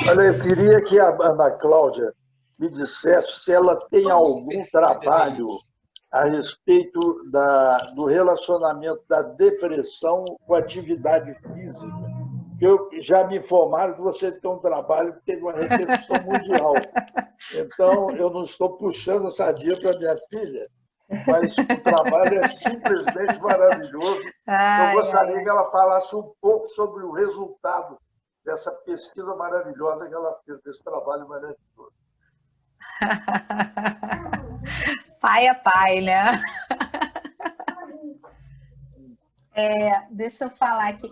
Olha, eu queria que a Ana Cláudia me dissesse se ela tem algum trabalho a respeito do relacionamento da depressão com a atividade física. Já me informaram que você tem um trabalho que teve uma repercussão mundial. Então, eu não estou puxando sardinha para minha filha, mas o trabalho é simplesmente maravilhoso. Eu Ai, gostaria que ela falasse um pouco sobre o resultado dessa pesquisa maravilhosa que ela fez, desse trabalho maravilhoso. pai é pai, né? Deixa eu falar aqui.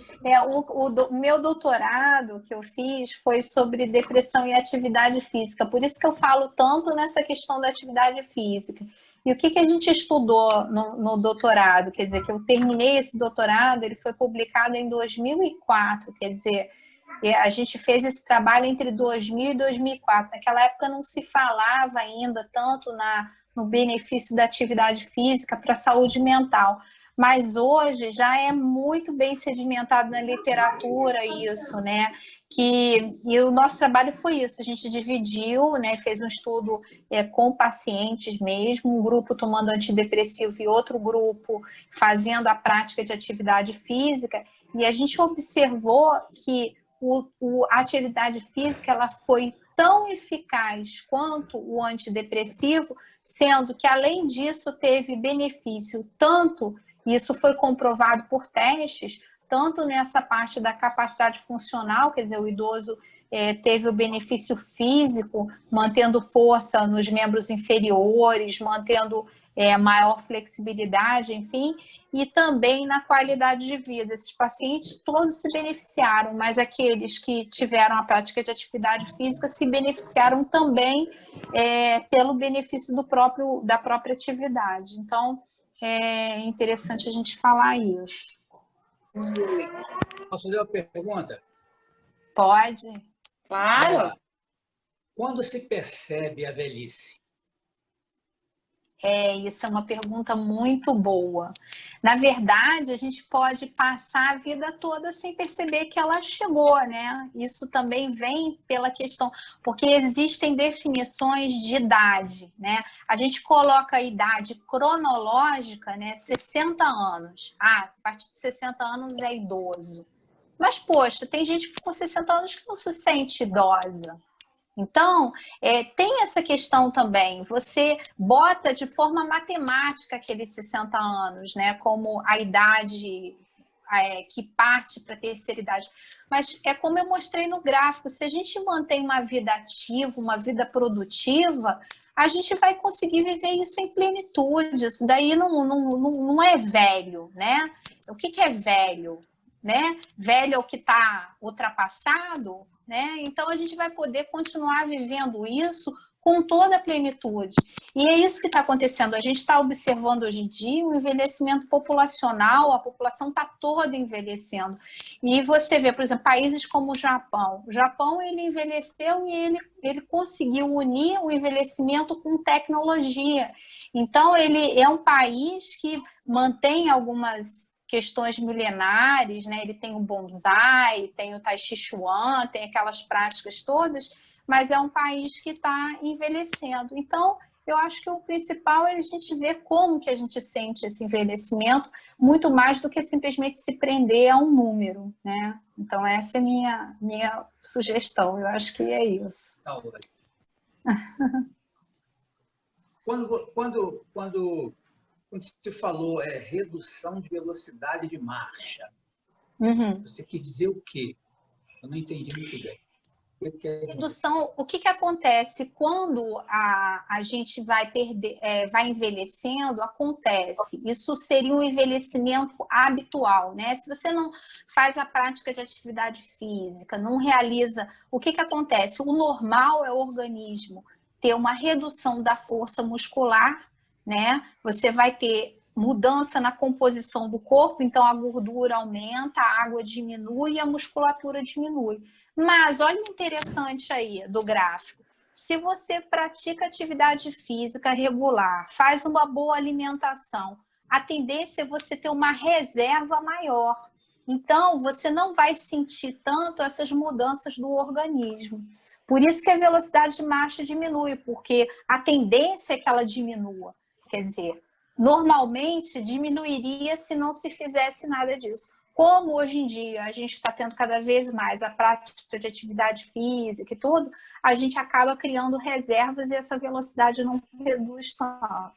O meu doutorado que eu fiz foi sobre depressão e atividade física. Por isso que eu falo tanto nessa questão da atividade física. E o que a gente estudou no doutorado? Quer dizer, que eu terminei esse doutorado, ele foi publicado em 2004. Quer dizer, a gente fez esse trabalho entre 2000 e 2004. Naquela época não se falava ainda tanto no benefício da atividade física para a saúde mental. Mas hoje já é muito bem sedimentado na literatura isso, né? E o nosso trabalho foi isso, a gente dividiu, né? Fez um estudo com pacientes mesmo, um grupo tomando antidepressivo e outro grupo fazendo a prática de atividade física, e a gente observou que a atividade física ela foi tão eficaz quanto o antidepressivo, sendo que, além disso, teve benefício tanto, isso foi comprovado por testes, tanto nessa parte da capacidade funcional, quer dizer, o idoso teve o benefício físico, mantendo força nos membros inferiores, mantendo maior flexibilidade, enfim, e também na qualidade de vida. Esses pacientes todos se beneficiaram, mas aqueles que tiveram a prática de atividade física se beneficiaram também pelo benefício da própria atividade. Então, é interessante a gente falar isso. Posso fazer uma pergunta? Pode? Claro. Quando se percebe a velhice? Isso é uma pergunta muito boa. Na verdade, a gente pode passar a vida toda sem perceber que ela chegou, né? Isso também vem pela questão, porque existem definições de idade, né? A gente coloca a idade cronológica, né? 60 anos. A partir de 60 anos é idoso. Mas, poxa, tem gente que com 60 anos que não se sente idosa. Então, tem essa questão também, você bota de forma matemática aqueles 60 anos, né, como a idade que parte para a terceira idade. Mas é como eu mostrei no gráfico, se a gente mantém uma vida ativa, uma vida produtiva, a gente vai conseguir viver isso em plenitude. Isso daí não é velho, né? O que é velho? Né? Velho é o que está ultrapassado, né? Então a gente vai poder continuar vivendo isso com toda a plenitude. E é isso que está acontecendo. A gente está observando hoje em dia um envelhecimento populacional, a população está toda envelhecendo. E você vê, por exemplo, países como o Japão. O Japão ele envelheceu e ele conseguiu unir o envelhecimento com tecnologia. Então ele é um país que mantém algumas questões milenares, né? Ele tem o bonsai, tem o tai chi chuan, tem aquelas práticas todas, mas é um país que está envelhecendo. Então, eu acho que o principal é a gente ver como que a gente sente esse envelhecimento, muito mais do que simplesmente se prender a um número, né? Então, essa é a minha sugestão. Eu acho que é isso. Tá, quando você falou redução de velocidade de marcha, você quis dizer o quê? Eu não entendi muito bem. Redução, o que acontece quando a gente vai envelhecendo? Acontece. Isso seria um envelhecimento habitual, né? Se você não faz a prática de atividade física, não realiza, o que acontece? O normal é o organismo ter uma redução da força muscular, né? Você vai ter mudança na composição do corpo, então a gordura aumenta, a água diminui e a musculatura diminui. Mas olha o interessante aí do gráfico. Se você pratica atividade física regular, faz uma boa alimentação, a tendência é você ter uma reserva maior. Então, você não vai sentir tanto essas mudanças do organismo. Por isso que a velocidade de marcha diminui, porque a tendência é que ela diminua. Quer dizer, normalmente diminuiria se não se fizesse nada disso. Como hoje em dia a gente está tendo cada vez mais a prática de atividade física e tudo, a gente acaba criando reservas e essa velocidade não reduz tanto.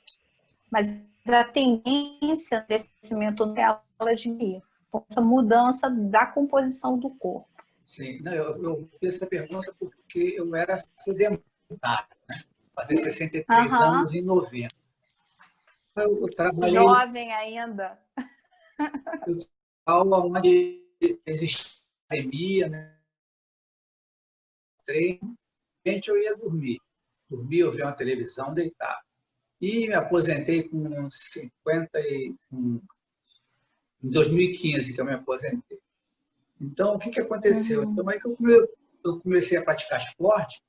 Mas a tendência do crescimento dela diminui, por essa mudança da composição do corpo. Sim, não, eu fiz essa pergunta porque eu era sedentário, né? Fazia 63 anos em novembro. Eu trabalhei... Jovem ainda. Eu aula onde existia academia, né? Treino, gente, eu ia dormir. Dormia, eu via uma televisão, deitava. E me aposentei com 50 em 2015 que eu me aposentei. Então, o que aconteceu? Então, aí que eu comecei a praticar esporte,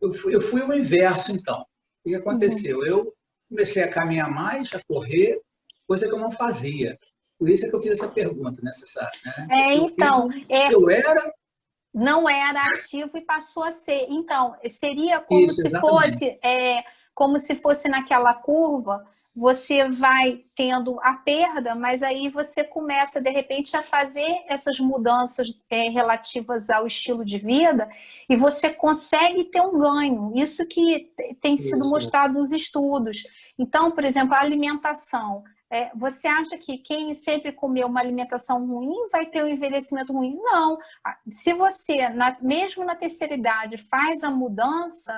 eu fui o inverso, então. O que aconteceu? Eu comecei a caminhar mais, a correr, coisa que eu não fazia. Por isso é que eu fiz essa pergunta necessária. Né? Eu era... Não era ativo e passou a ser. Então, seria como isso, como se fosse naquela curva, você vai tendo a perda, mas aí você começa, de repente, a fazer essas mudanças relativas ao estilo de vida e você consegue ter um ganho. Isso que tem sido mostrado nos estudos. Então, por exemplo, a alimentação. Você acha que quem sempre comeu uma alimentação ruim vai ter um envelhecimento ruim? Não. Se você, mesmo na terceira idade, faz a mudança,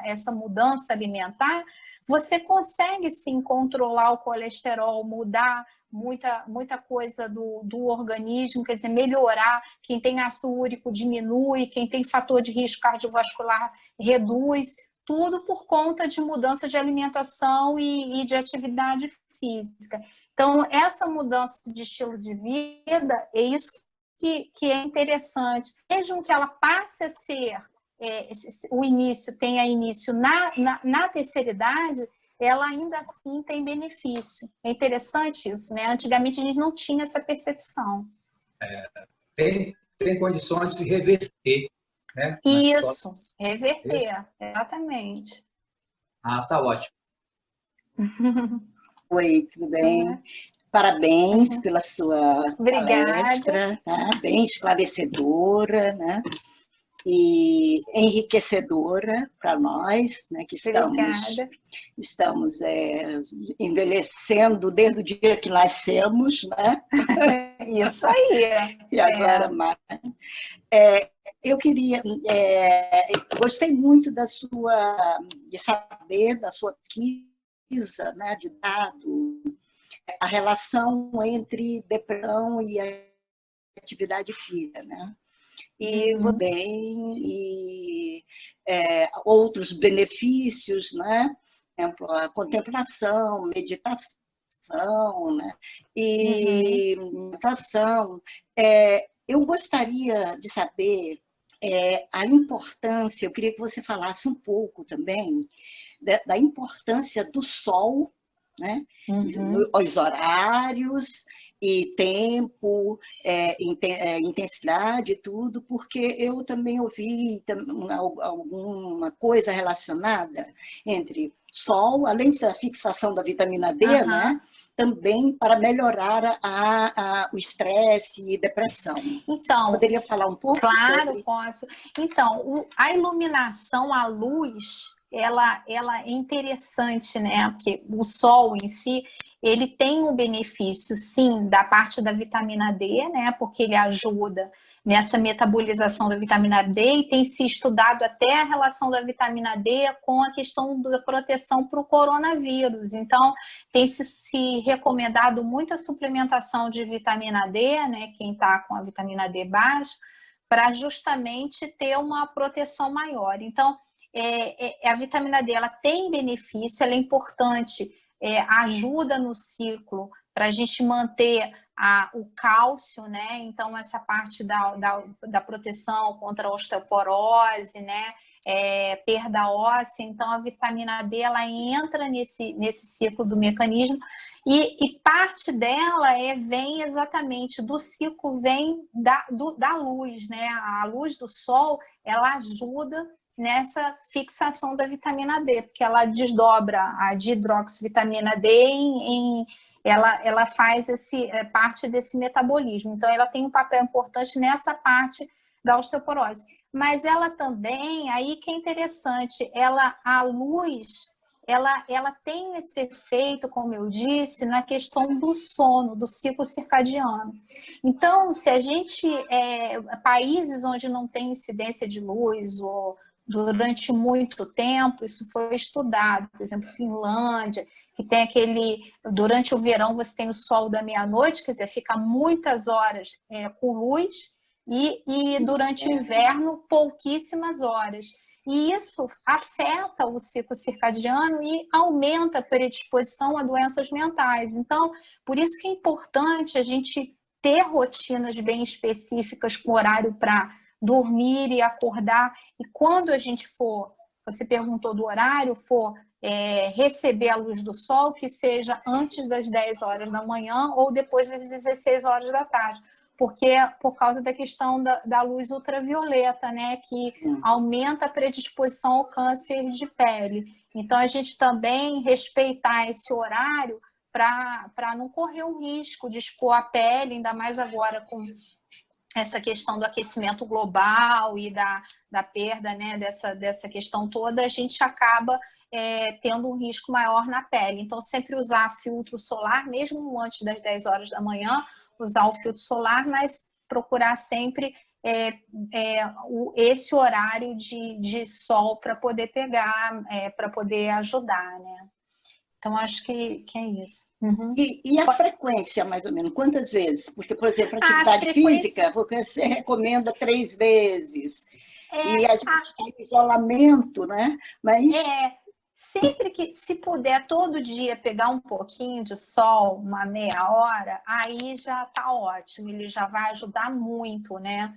essa mudança alimentar, você consegue sim controlar o colesterol, mudar muita coisa do organismo, quer dizer, melhorar. Quem tem ácido úrico diminui, quem tem fator de risco cardiovascular reduz, tudo por conta de mudança de alimentação e de atividade física. Então, essa mudança de estilo de vida é isso que é interessante. Mesmo que ela passe a ser, o início tenha início na terceira idade, ela ainda assim tem benefício. É interessante isso, né? Antigamente a gente não tinha essa percepção. Tem condições de se reverter. Né? Isso, reverter, exatamente. Tá ótimo. Oi, tudo bem? Parabéns pela sua palestra, tá? Bem esclarecedora, né? E enriquecedora para nós, né? Que estamos envelhecendo desde o dia que nascemos, né? Isso aí. E agora mais. Eu gostei muito de saber da sua pesquisa, né, de dados, a relação entre depressão e atividade física, né? E outros benefícios, né? Por exemplo, a contemplação, meditação, né? E meditação. Eu gostaria de saber a importância, eu queria que você falasse um pouco também da importância do sol, né? Os horários e tempo, intensidade e tudo, porque eu também ouvi alguma coisa relacionada entre sol, além da fixação da vitamina D, né? Também para melhorar o estresse e depressão. Então, poderia falar um pouco? Claro, posso. Então, a iluminação, a luz, ela é interessante, né? Porque o sol em si, ele tem um benefício, sim, da parte da vitamina D, né? Porque ele ajuda nessa metabolização da vitamina D e tem se estudado até a relação da vitamina D com a questão da proteção para o coronavírus. Então, tem se recomendado muita suplementação de vitamina D, né? Quem está com a vitamina D baixa, para justamente ter uma proteção maior. Então, a vitamina D ela tem benefício, ela é importante, ajuda no ciclo para a gente manter o cálcio, né? Então, essa parte da proteção contra a osteoporose, né? Perda óssea. Então, a vitamina D, ela entra nesse ciclo do mecanismo e parte dela vem exatamente do ciclo, vem da luz, né? A luz do sol, ela ajuda nessa fixação da vitamina D, porque ela desdobra a dihidroxivitamina D ela faz parte desse metabolismo. Então, ela tem um papel importante nessa parte da osteoporose. Mas ela também, aí que é interessante, a luz, ela tem esse efeito, como eu disse, na questão do sono, do ciclo circadiano. Então, se a gente, países onde não tem incidência de luz, ou durante muito tempo, isso foi estudado, por exemplo, Finlândia, que tem durante o verão você tem o sol da meia-noite, quer dizer, fica muitas horas com luz, e durante o inverno, pouquíssimas horas. E isso afeta o ciclo circadiano e aumenta a predisposição a doenças mentais. Então, por isso que é importante a gente ter rotinas bem específicas com horário para dormir e acordar. E quando a gente você perguntou do horário, receber a luz do sol, que seja antes das 10 horas da manhã ou depois das 16 horas da tarde. Porque por causa da questão da luz ultravioleta, né, que aumenta a predisposição ao câncer de pele. Então, a gente também respeitar esse horário para não correr o risco de expor a pele, ainda mais agora com essa questão do aquecimento global e da perda, né, dessa questão toda, a gente acaba tendo um risco maior na pele. Então, sempre usar filtro solar, mesmo antes das 10 horas da manhã, usar o filtro solar, mas procurar sempre esse horário de sol para poder pegar, para poder ajudar, né? Então, acho que é isso. Uhum. E a frequência, mais ou menos? Quantas vezes? Porque, por exemplo, a atividade física, você recomenda 3 vezes. E a gente tem isolamento, né? Mas... Sempre que, se puder, todo dia pegar um pouquinho de sol, uma meia hora, aí já está ótimo, ele já vai ajudar muito, né?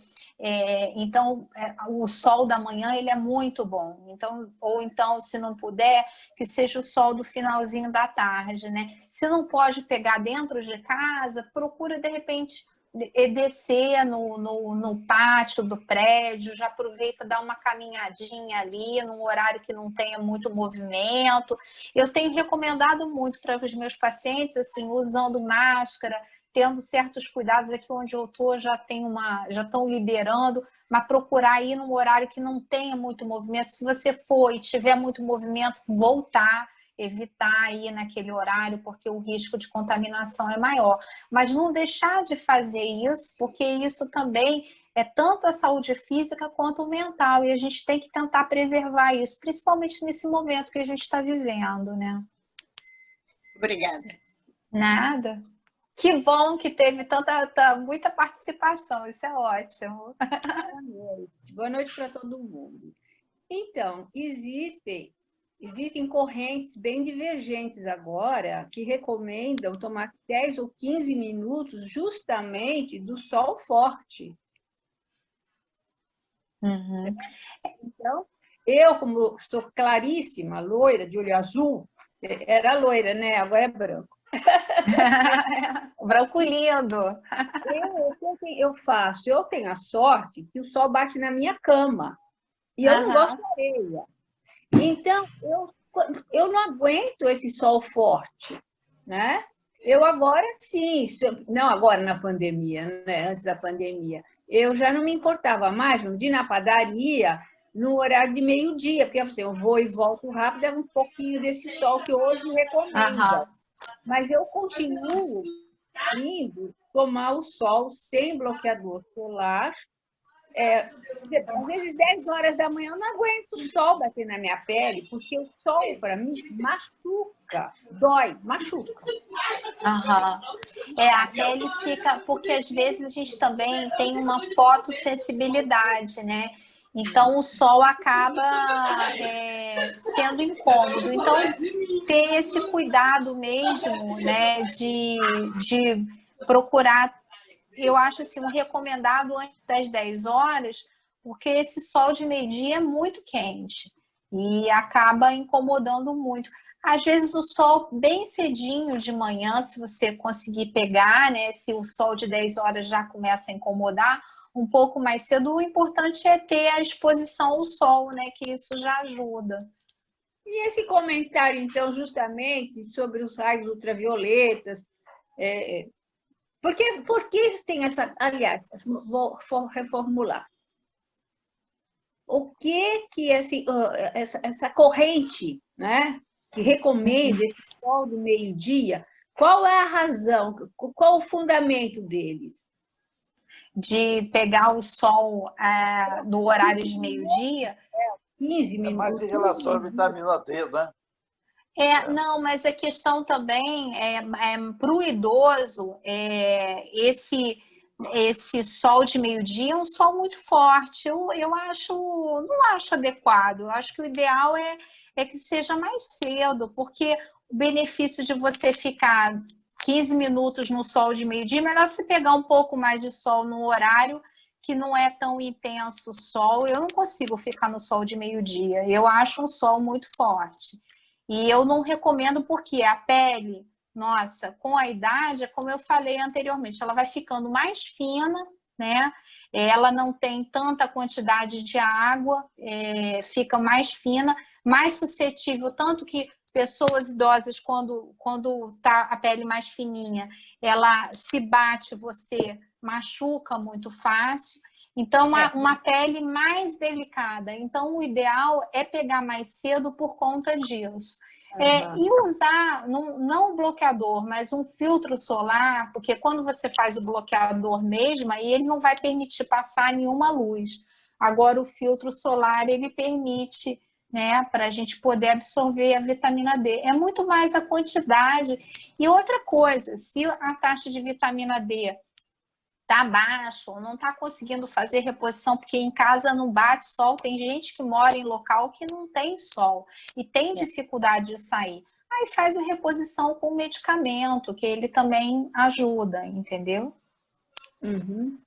Então, o sol da manhã, ele é muito bom. Então, ou então, se não puder, que seja o sol do finalzinho da tarde, né? Se não pode pegar dentro de casa, procura, de repente, descer no pátio do prédio, já aproveita, dá uma caminhadinha ali, num horário que não tenha muito movimento. Eu tenho recomendado muito para os meus pacientes, assim, usando máscara, tendo certos cuidados. Aqui onde eu estou já estão liberando, mas procurar ir num horário que não tenha muito movimento. Se você for e tiver muito movimento, voltar, evitar ir naquele horário, porque o risco de contaminação é maior. Mas não deixar de fazer isso, porque isso também é tanto a saúde física quanto o mental, e a gente tem que tentar preservar isso, principalmente nesse momento que a gente está vivendo, né? Obrigada. Nada. Que bom que teve muita participação, isso é ótimo. Boa noite para todo mundo. Então, existem correntes bem divergentes agora que recomendam tomar 10 ou 15 minutos justamente do sol forte. Uhum. Então, eu, como sou claríssima, loira, de olho azul, era loira, né? Agora é branco. Branco lindo. Eu tenho a sorte que o sol bate na minha cama. E eu não gosto de areia. Então, eu não aguento esse sol forte, né? Eu agora sim, não agora na pandemia, né? Antes da pandemia, eu já não me importava mais de ir na padaria no horário de meio-dia, porque assim, eu vou e volto rápido, é um pouquinho desse sol que hoje recomenda. Mas eu continuo indo tomar o sol sem bloqueador solar. Às vezes, 10 horas da manhã, eu não aguento o sol bater na minha pele, porque o sol, para mim, machuca, dói, machuca. A pele fica... Porque, às vezes, a gente também tem uma fotossensibilidade, né? Então, o sol acaba sendo incômodo. Então, ter esse cuidado mesmo, né, de procurar, eu acho assim, um recomendado antes das 10 horas, porque esse sol de meio-dia é muito quente e acaba incomodando muito. Às vezes o sol bem cedinho de manhã, se você conseguir pegar, né, se o sol de 10 horas já começa a incomodar, um pouco mais cedo, o importante é ter a exposição ao sol, né, que isso já ajuda. E esse comentário, então, justamente sobre os raios ultravioletas, por que tem essa... Aliás, vou reformular. O que assim, essa corrente, né, que recomenda esse sol do meio-dia, qual é a razão, qual o fundamento deles? De pegar o sol no horário de meio-dia? 15 minutos. Mas em relação à vitamina D, né? Não, mas a questão também para o idoso, esse sol de meio-dia é um sol muito forte. Eu não acho adequado. Eu acho que o ideal é que seja mais cedo, porque o benefício de você ficar 15 minutos no sol de meio-dia, é melhor você pegar um pouco mais de sol no horário que não é tão intenso o sol. Eu não consigo ficar no sol de meio-dia. Eu acho um sol muito forte. E eu não recomendo porque a pele, nossa, com a idade, como eu falei anteriormente, ela vai ficando mais fina, né? Ela não tem tanta quantidade de água, fica mais fina, mais suscetível, tanto que pessoas idosas, quando tá a pele mais fininha, ela se bate, você machuca muito fácil. Então, uma pele mais delicada. Então, o ideal é pegar mais cedo por conta disso. E usar, não um bloqueador, mas um filtro solar, porque quando você faz o bloqueador mesmo, aí ele não vai permitir passar nenhuma luz. Agora, o filtro solar, ele permite, né, para a gente poder absorver a vitamina D. É muito mais a quantidade. E outra coisa, se a taxa de vitamina D está baixo, ou não está conseguindo fazer reposição, porque em casa não bate sol, tem gente que mora em local que não tem sol e tem dificuldade de sair. Aí faz a reposição com medicamento, que ele também ajuda, entendeu? Uhum.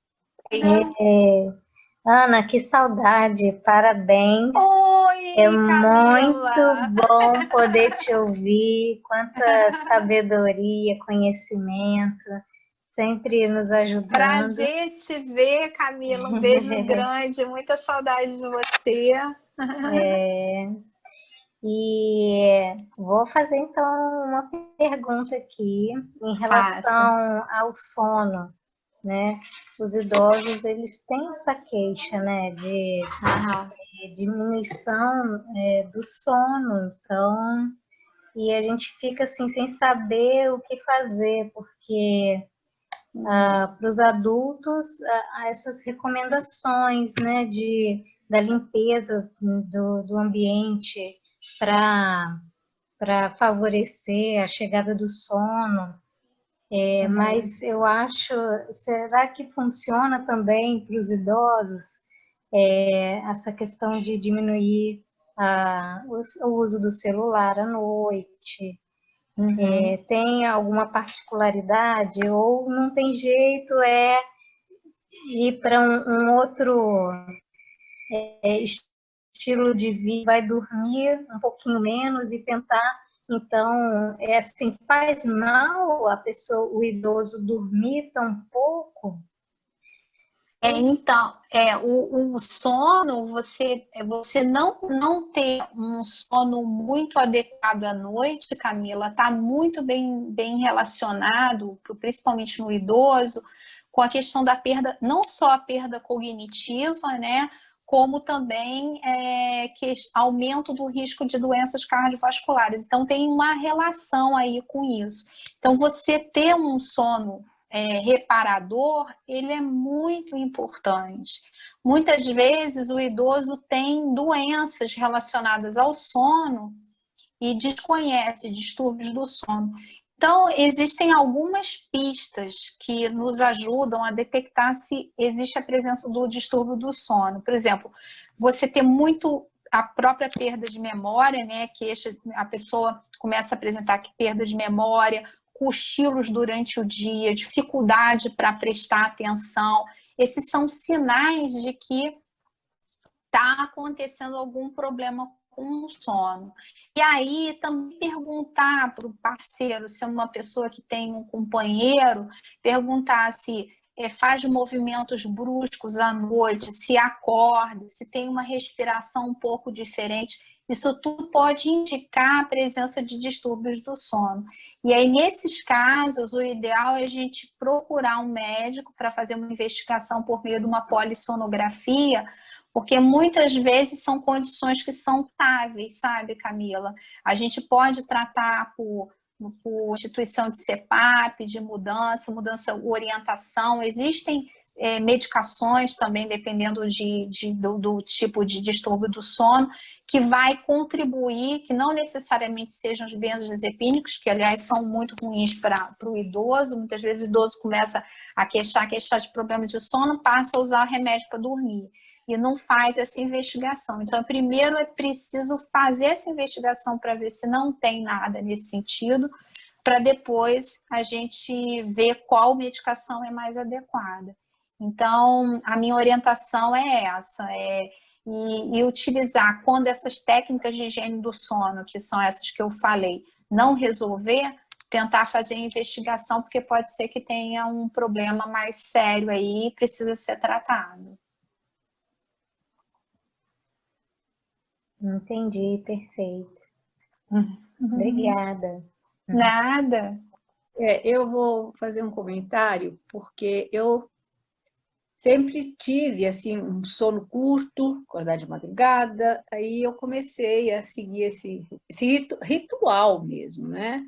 Ana, que saudade, parabéns. Oi, é Camila. Muito bom poder te ouvir, quanta sabedoria, conhecimento, sempre nos ajudando. Prazer te ver, Camila, um beijo grande, muita saudade de você. E vou fazer então uma pergunta aqui em relação ao sono, né? Os idosos, eles têm essa queixa, né, de diminuição do sono, então, e a gente fica assim sem saber o que fazer, porque para os adultos há essas recomendações, né, da limpeza do ambiente para favorecer a chegada do sono. Mas eu acho, será que funciona também para os idosos essa questão de diminuir o uso do celular à noite? Tem alguma particularidade ou não tem jeito, ir para um outro estilo de vida, vai dormir um pouquinho menos e tentar. Então, assim, faz mal a pessoa, o idoso, dormir tão pouco? Então, o sono, você não ter um sono muito adequado à noite, Camila, está muito bem relacionado, principalmente no idoso, com a questão da perda, não só a perda cognitiva, né, como também aumento do risco de doenças cardiovasculares. Então, tem uma relação aí com isso. Então, você ter um sono reparador, ele é muito importante. Muitas vezes o idoso tem doenças relacionadas ao sono e desconhece distúrbios do sono. Então, existem algumas pistas que nos ajudam a detectar se existe a presença do distúrbio do sono. Por exemplo, você ter muito a própria perda de memória, né? Que a pessoa começa a apresentar perda de memória, cochilos durante o dia, dificuldade para prestar atenção. Esses são sinais de que está acontecendo algum problema com o sono. E aí também perguntar para o parceiro, se é uma pessoa que tem um companheiro, perguntar se faz movimentos bruscos à noite, se acorda, se tem uma respiração um pouco diferente. Isso tudo pode indicar a presença de distúrbios do sono. E aí, nesses casos, o ideal é a gente procurar um médico para fazer uma investigação por meio de uma polissonografia, porque muitas vezes são condições que são tratáveis, sabe, Camila? A gente pode tratar por instituição de CPAP, de mudança, orientação. Existem medicações também, dependendo do tipo de distúrbio do sono, que vai contribuir, que não necessariamente sejam os benzodiazepínicos, que aliás são muito ruins para o idoso. Muitas vezes o idoso começa a queixar de problema de sono, passa a usar remédio para dormir e não faz essa investigação. Então, primeiro é preciso fazer essa investigação para ver se não tem nada nesse sentido, para depois a gente ver qual medicação é mais adequada. Então, a minha orientação é essa, e utilizar, quando essas técnicas de higiene do sono, que são essas que eu falei, não resolver, tentar fazer investigação, porque pode ser que tenha um problema mais sério aí e precisa ser tratado. Entendi, perfeito. Obrigada. Nada. Eu vou fazer um comentário, porque eu sempre tive assim, um sono curto, acordar de madrugada, aí eu comecei a seguir esse ritual mesmo, né?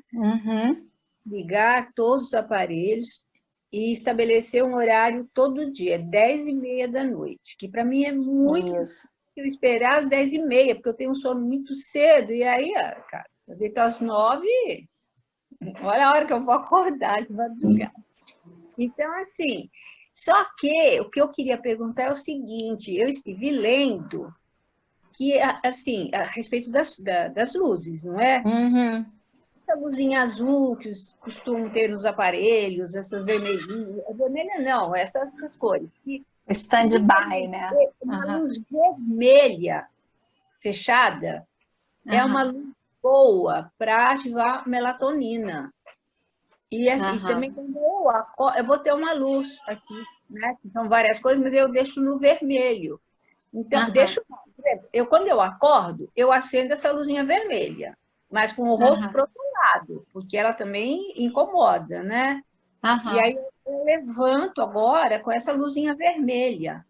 Ligar todos os aparelhos e estabelecer um horário todo dia, 10h30 da noite, que para mim é muito eu esperar às 10h30, porque eu tenho um sono muito cedo, e aí, cara, eu deito às 9h, olha a hora que eu vou acordar de madrugada. Então, assim, só que o que eu queria perguntar é o seguinte, eu estive lendo que, assim, a respeito das luzes, não é? Essa luzinha azul que costumam ter nos aparelhos, essas vermelhinhas, vermelha não, essas cores. Stand-by, né? Uma luz vermelha fechada é uma luz boa para ativar melatonina. E assim, também quando eu acordo, eu vou ter uma luz aqui, né? São várias coisas, mas eu deixo no vermelho. Então, quando eu acordo, eu acendo essa luzinha vermelha, mas com o rosto pro outro lado, porque ela também incomoda, né? E aí eu levanto agora com essa luzinha vermelha.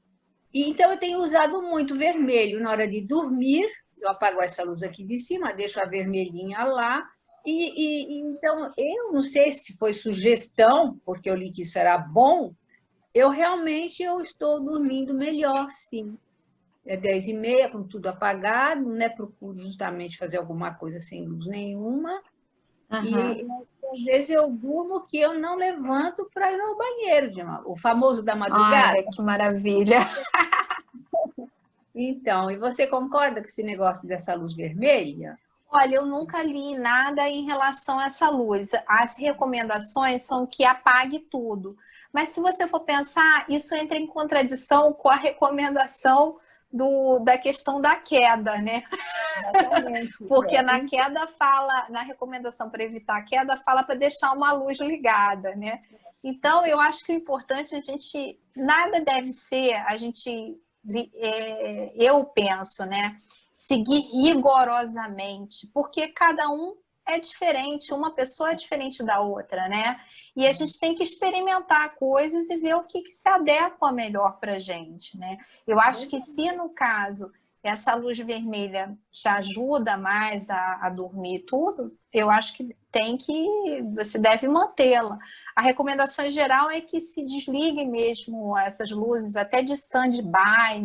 E então eu tenho usado muito vermelho na hora de dormir. Eu apago essa luz aqui de cima, deixo a vermelhinha lá. Então, eu não sei se foi sugestão, porque eu li que isso era bom, eu estou dormindo melhor, sim. É 10h30, com tudo apagado, né? Procuro justamente fazer alguma coisa sem luz nenhuma. E às vezes eu durmo que eu não levanto para ir no banheiro, o famoso da madrugada. Ai, que maravilha! Então, e você concorda com esse negócio dessa luz vermelha? Olha, eu nunca li nada em relação a essa luz. As recomendações são que apague tudo. Mas se você for pensar, isso entra em contradição com a recomendação da questão da queda, né? Exatamente. Porque na queda fala, na recomendação para evitar a queda, fala para deixar uma luz ligada, né? Então, eu acho que o importante nada deve ser, eu penso, né? Seguir rigorosamente, porque cada um é diferente, uma pessoa é diferente da outra, né? E a gente tem que experimentar coisas e ver o que se adequa melhor para a gente, né? Eu acho que se, no caso, essa luz vermelha te ajuda mais a dormir tudo, eu acho que você deve mantê-la. A recomendação geral é que se desligue mesmo essas luzes, até de stand-by,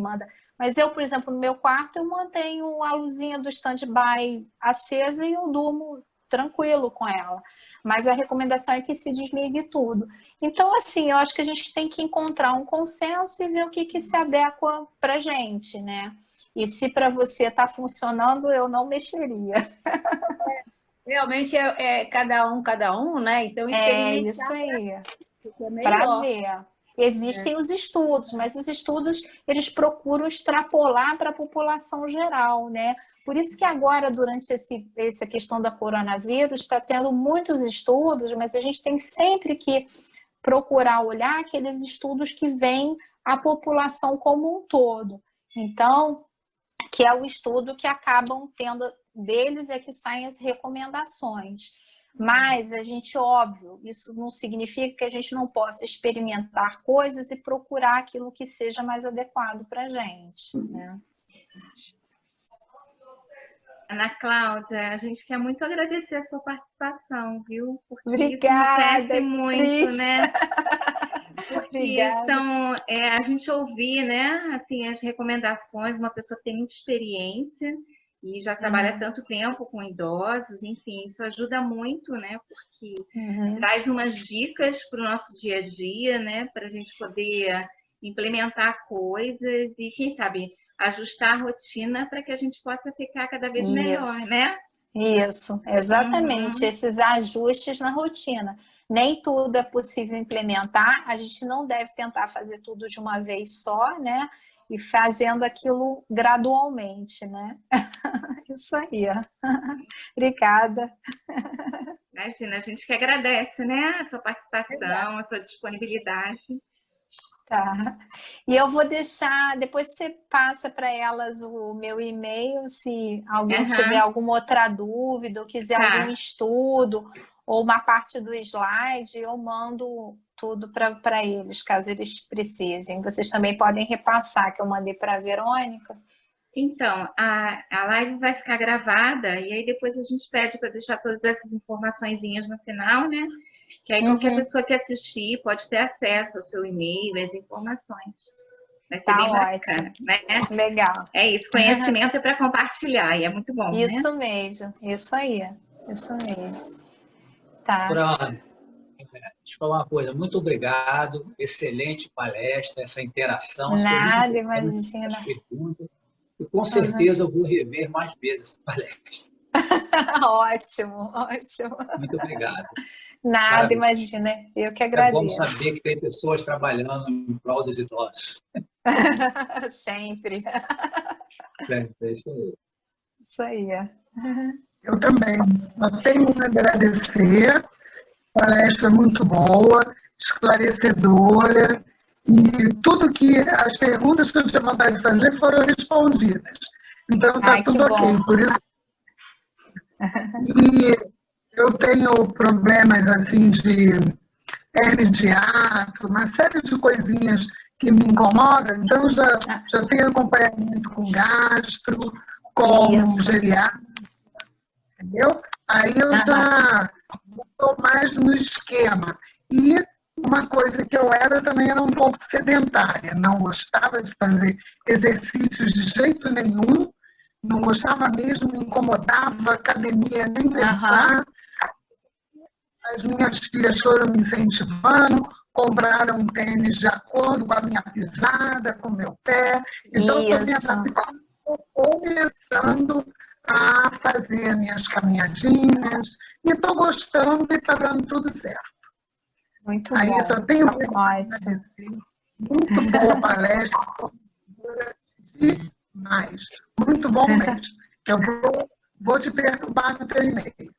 Mas eu, por exemplo, no meu quarto, eu mantenho a luzinha do stand-by acesa e eu durmo tranquilo com ela. Mas a recomendação é que se desligue tudo. Então, assim, eu acho que a gente tem que encontrar um consenso e ver o que se adequa para a gente, né? E se para você está funcionando, eu não mexeria. Realmente é cada um, né? Então, Isso aí. Para ver. Existem os estudos, mas os estudos eles procuram extrapolar para a população geral, né? Por isso que agora, durante essa questão da coronavírus, está tendo muitos estudos, mas a gente tem sempre que procurar olhar aqueles estudos que veem a população como um todo. Então, que é o estudo que acabam tendo deles é que saem as recomendações. Mas a gente, óbvio, isso não significa que a gente não possa experimentar coisas e procurar aquilo que seja mais adequado para a gente, né? Ana Cláudia, a gente quer muito agradecer a sua participação, viu? Porque obrigada, isso muito, Cris. né? Porque a gente ouvir, né, assim, as recomendações, uma pessoa que tem muita experiência e já trabalha há tanto tempo com idosos, enfim, isso ajuda muito, né? Porque traz umas dicas para o nosso dia a dia, né? Para a gente poder implementar coisas e, quem sabe, ajustar a rotina para que a gente possa ficar cada vez melhor, né? Isso, exatamente. Esses ajustes na rotina. Nem tudo é possível implementar, a gente não deve tentar fazer tudo de uma vez só, né? E fazendo aquilo gradualmente, né? Isso aí. Obrigada. Imagina, a gente que agradece, né? A sua participação, a sua disponibilidade. Tá. E eu vou deixar, depois você passa para elas o meu e-mail, se alguém tiver alguma outra dúvida, ou quiser algum estudo, ou uma parte do slide, eu mando tudo para eles, caso eles precisem. Vocês também podem repassar, que eu mandei para a Verônica. Então, a live vai ficar gravada, e aí depois a gente pede para deixar todas essas informaçõezinhas no final, né? Que aí qualquer pessoa que assistir pode ter acesso ao seu e-mail e as informações. Vai ser bem bacana, né? Legal. É isso, conhecimento é para compartilhar, e é muito bom, isso né? Mesmo, isso aí. Isso mesmo. Tá. Pronto. Deixa eu falar uma coisa, muito obrigado, excelente palestra, essa interação. Nada, imagina. E com certeza eu vou rever mais vezes essa palestra. Ótimo, ótimo. Muito obrigado. Nada, Sabe? Imagina. Eu que agradeço. É bom saber que tem pessoas trabalhando em prol dos idosos. Sempre. É isso aí. Isso aí. Eu também. Só tenho a agradecer. Palestra muito boa, esclarecedora, e tudo que as perguntas que eu tinha vontade de fazer foram respondidas. Então está tudo ok. Por isso. E eu tenho problemas assim de hernia de hiato, uma série de coisinhas que me incomodam, então já tenho acompanhamento com gastro, com geriatra, entendeu? Aí eu já estou mais no esquema. E uma coisa que eu também era um pouco sedentária, não gostava de fazer exercícios de jeito nenhum, não gostava mesmo, me incomodava, academia nem pensar. As minhas filhas foram me incentivando, compraram um tênis de acordo com a minha pisada, com o meu pé. Então, estou começando a fazer minhas caminhadinhas e estou gostando e está dando tudo certo. Muito aí bom. Só tenho que agradecer. Muito boa palestra. Demais. Muito bom mesmo. Eu vou te perturbar no teu e-mail.